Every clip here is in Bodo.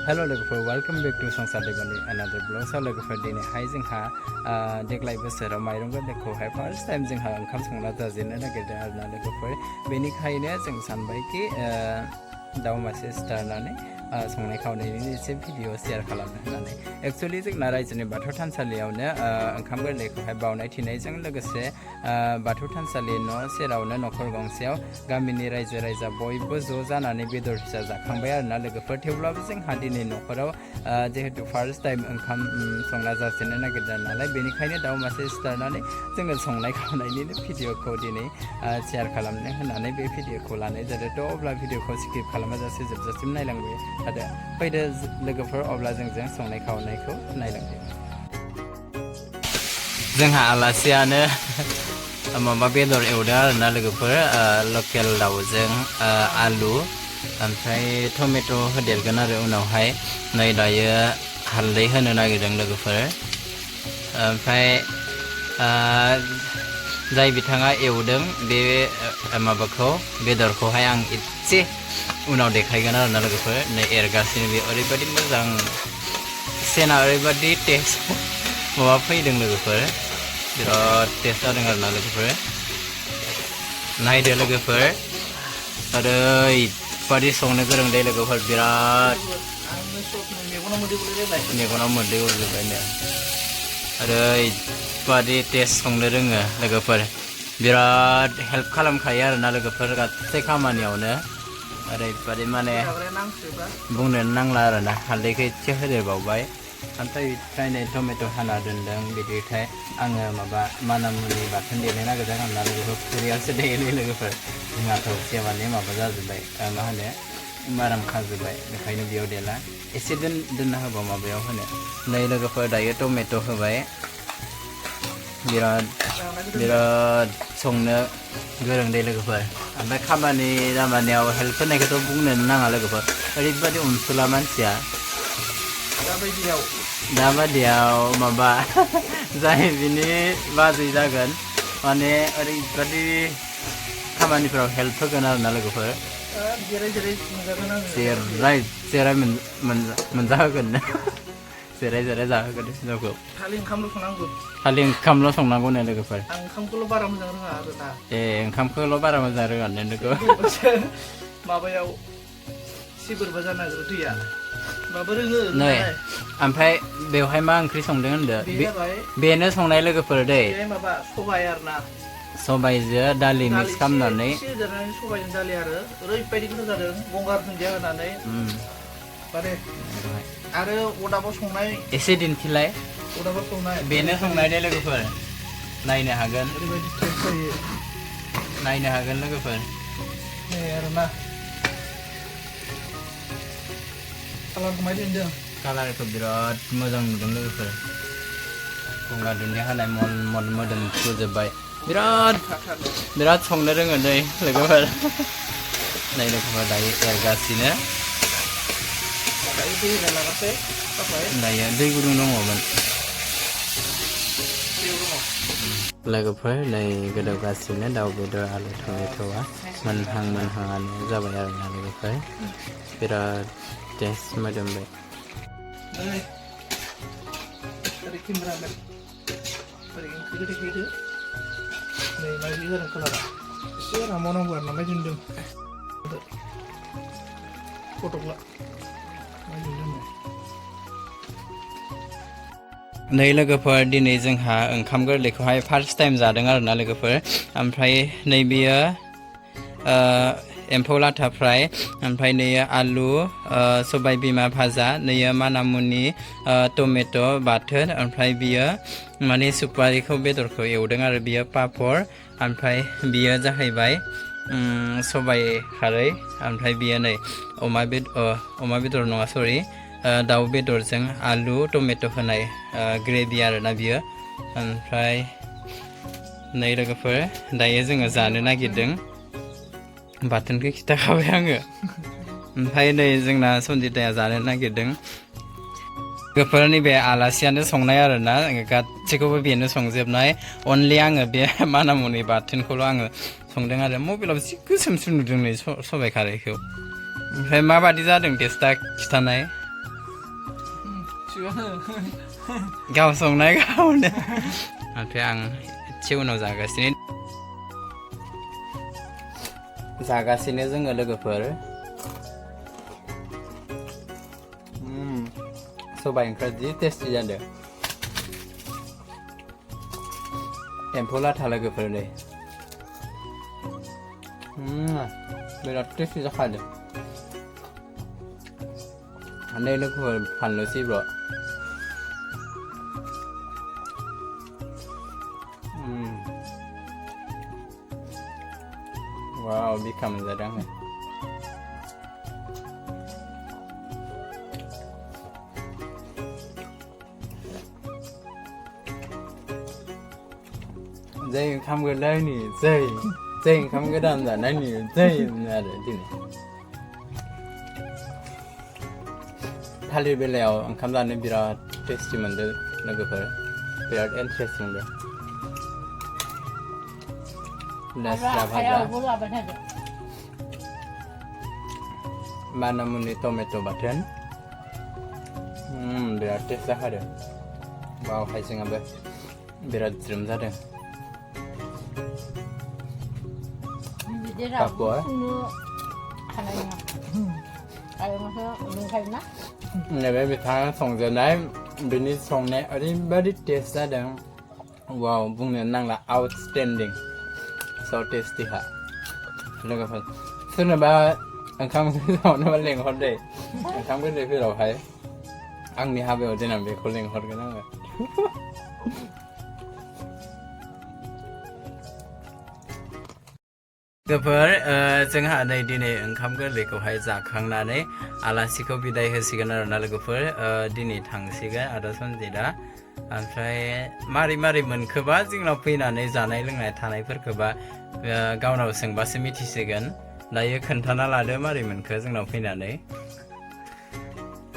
Hello लोगोफोर welcome back to संसार दैबानि another blog सा लोगोफोर दिनैहाय जोंहा देग्लाय बोसोराव माइरं गोरलैखौहाय फार्स्ट टाइम जोंहा ओंखाम संना जाजेननो नागिरदों आरोना लोगोफोर बेनिखायनो जों सानबायखि दाउ मासे सिथारनानै संनाय खावनायनि एसे भिडिअ शेयार खालामनो होननानै एक्चुअली जोंना रायजोनि बाथौ थानसालियावनो ओंखाम गोरलैखौहाय बावनाय थिनायजों लोगोसे बाथौ थानसालि न' सेरावनो न'खर गंसेयाव गामिनि रायजो राजा बयबो ज' जानानै बेदर फिसा जाखांबाय आरोना लोगोफोर थेवब्लाबो जोंहा दिनै न'खराव जिहेतु फार्स्ट टाइम ओंखाम संना जाजेननो नागिरदों नालाय बेनिखायनो दाउ मासे सिथारनानै जोङो संनाय खावनायनिनो भिडिअखौ दिनै शेयार खालामनो होननानै बे भिडिअखौ लानाय जादों थ' अब्ला भिडिअखौ स्किप खालामाजासे जोबजासिम नायलांबाय थादो फैदो लोगोफोर अब्ला जोंजों संनाय खावनायखौ नायलांदो जोंहा आलासियानो माबा बेदर एवदों आरोना लोगोफोर लकेल दाउजों आलु ओमफ्राय टमेट' होदेरगोन आरो उनावहाय नै दायो हालदै होनो नागिरदों लोगोफोर ओमफ्राय जाय बिथाङा एवदों बे माबाखौ बेदरखौहाय आं एसे उनाव देखायगोन आरोना लोगोफोर नै एरगासिनो बे ओरैबायदि मोजां सेना ओरैबायदि टेस्ट माबा फैदों लोगोफोर बिराद टेस्ट जादों आरोना लोगोफोर नायदो लोगोफोर ओरैबायदि संनो गोरों दे लोगोफोर बिराद मेगनाव मोदै गजोबबायनो ओरैबायदि टेस्ट संनो रोङो लोगोफोर बिराद हेल्प खालामखायो आरोना लोगोफोर गासै खामानियावनो ओरैबायदि माने बुंनो नांला आरोना हालदैखौ एसे होदेरबावबाय ओमफ्राय नै टमेट' हाना दोनदों बिदिखाय आङो माबा मानामुनि बाथोन देनो नागिरदों आरोना लोगोफोर खुरैयावसो देयो लोगोफोर जोंहाथ' एसे माने माबा जाजोब्बाय मा होनो माराम खाजोब्बाय बेखायनो बेयाव देला एसे दोनना होबाव माबायाव होनो नै लोगोफोर दायो टमेट' होबाय बिराद संनो गोरों दे लोगोफोर ओमफ्राय खामानि दामानियाव हेल्प होनायखौथ' बुंनो नाङा लोगोफोर ओरैबायदि अनसुला मानसिया दाबादियाव माबा जाय बिनि बाजै जागोन माने ओरैबायदि खामानिफोराव हेल्प होगोन आरोना लोगोफोर जेराय मोनजाहोगोन जेराय जाहोगोन हिनजावखौ खालि ओंखामल' संनांगौ नो लोगोफोर ओंखामखौल' बारा मोजां रोङा आरोना ओंखामखौल' बारा मोजां रोङा लोगो माबायाव सिबोरबा जानो नागिरो दैया माबा रोङो नै ओमफ्राय बेवहाय मा ओंख्रि संदों होनदो बेनो संनाय लोगोफोर दै माबा सबाय आरोना सबायजों दालि मिक्स खालामनानै सबायजों दालि आरो ओरैबायदि गोथाव जादों गंगार दुन्दिया होनानै माने आरो अदाबाव संनाय एसे दिन्थिलाय अदाबाव संनाय बेनो संनाय दे लोगोफोर नायनो हागोन ओरैबायदि टेस्ट जायो नायनो हागोन लोगोफोर नै आरोना कालारखौ मायदि नुदों कालारखौ बिराद मोजां नुदों लोगोफोर गंगार दुन्दिया होनाय मन मोदोमफ्रुजोब्बाय बिराद संनो रोङो नै लोगोफोर नै लोगोफोर दायो एरगासिनो दायो दै गुदुं दङमोन लोगोफोर नै गोदौगासिनो दाउ बेदर आलु टमेट'आ मोनहांआनो जाबाय आरोना लोगोफोर बिराद टेस्ट मोदोमबाय नै लोगोफोर दिनै जोंहा ओंखाम गोरलैखौहाय फार्स्ट टाइम जादों आरोना लोगोफोर ओमफ्राय नै बेयो एम्फौ लाथा फ्राय ओमफ्राय नैयो आलु सबाय बिमा भाजा नैयो मानामुनि टमेट' बाथोन ओमफ्राय बियो माने सुपारिखौ बेदरखौ एवदों आरो बियो पापर ओमफ्राय बियो जाहैबाय सबाय खारै ओमफ्राय बियो नै अमा बेदर नङा सरि दाउ बेदरजों आलु टमेट' होनाय ग्रेभि आरोना बियो ओमफ्राय नै लोगोफोर दायो जोङो जानो नागिरदों बाथोनखौ खिथाखाबाय आङो ओमफ्राय नै जोंना सन्जिताया जानो नागिरदों लोगोफोरनि बे आलासियानो संनाय आरोना गासैखौबो बेनो संजोबनाय अनलि आङो बे मानामुनि बाथोनखौल' आङो संदों आरो मबाइलाव जि गोसोमसो नुदों नै सबाय खारैखौ ओमफ्राय माबादि जादों टेस्टआ खिथानाय गाव संनाय गावनो ओमफ्राय आं एसे उनाव जागासिनो जोङो लोगोफोर सबाइ ओंख्रिया जि टेस्टि जादों एम्फौ लाथा लोगोफोर नै बिराद टेस्टि जाखादों नै लोगोफोर फानलुसैब्र' wow बिखा मोनजादों आङो जै ओंखाम गोरलैनि जै ओंखाम गोदान जानायनि जै आरो दिनै थालिर बेलायाव ओंखाम जानो बिराद टेस्टि मोनदों लोगोफोर बिराद इन्टारेस्ट मोनदों लेस्रा भाजा मानामुनि टमेट' बाथोन बिराद टेस्ट जाखादों बाव हाइजेंआबो बिराद ज्रोम जादों पापर नैबे बिथाङा संजेननाय बिनि संनाय ओरैबायदि टेस्ट जादों वाव बुंनो नांला आउटस्टेन्डिं so tasty ha लोगोफोर सोरनोबा ओंखाम संनोबा लेंहर दे ओंखाम गोरलैफोरावहाय आंनि हाबायाव देनां बेखौ लेंहरगोन आङो लोगोफोर जोंहा नै दिनै ओंखाम गोरलैखौहाय जाखांनानै आलासिखौ बिदाय होसिगोन आरोना लोगोफोर दिनै थांसिगोन आदा सन्जितआ ओमफ्राय मारै मोनखोबा जोंनाव फैनानै जानाय लोंनाय थानायफोरखौबा गावनाव सोंबासो मिथिसिगोन दायो खोन्थाना लादो मारै मोनखो जोंनाव फैनानै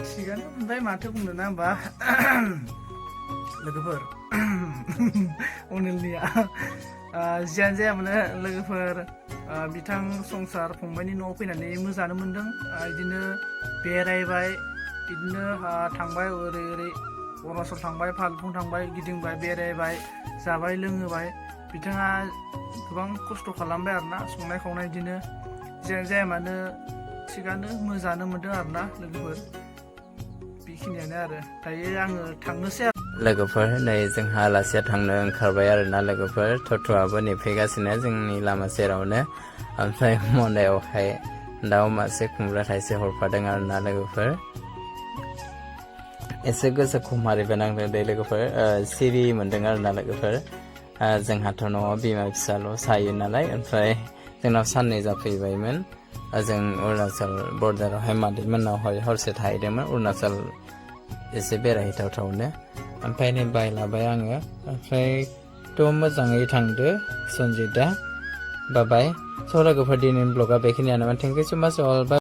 थिगानो ओमफ्राय माथो बुंनो ना होमबा लोगोफोर अनिलनिया जियानो जाया मानो लोगोफोर बिथां संसार फंबायनि न'आव फैनानै मोजाङानो मोनदों बिदिनो बेरायबाय बिदिनो थांबाय ओरै अरुणाचल थांबाय फालुफुं थांबाय गिदिंबाय बेरायबाय जाबाय लोंबाय बिथाङा गोबां खस्थ' खालामबाय आरोना संनाय खावनाय बिदिनो जियानो जाया मानो थिगानो मोजाङानो मोनदों आरोना लोगोफोर बेखिनियानो आरो दायो आङो थांनोसै लोगोफोर नै जोंहा आलासिया थांनो ओंखारबाय आरोना लोगोफोर टट'आबो नेफैगासिनो जोंनि लामा सेरावनो ओमफ्राय मनायावहाय दाउ मासे खुमब्रा थाइसे हरफादों आरोना लोगोफोर एसे गोसोखौ मारैबा नांदों दे लोगोफोर सिरि मोनदों आरोना लोगोफोर जोंहाथ' न'आव बिमा फिसाल' सायो नालाय ओमफ्राय जोंनाव साननै जाफैबायमोन जों अरुणाचल बर्डारावहाय मादैमोननाव हरसे थाहैदोंमोन अरुणाचल एसे बेरायहैथावथावनो ओमफ्राय नै बायलाबाय आङो ओमफ्रायथ' मोजाङै थांदो सन्जितआ बाय स' लोगोफोर दिनैनि ब्लगा बेखिनियानो थेंक इउ सो माच अल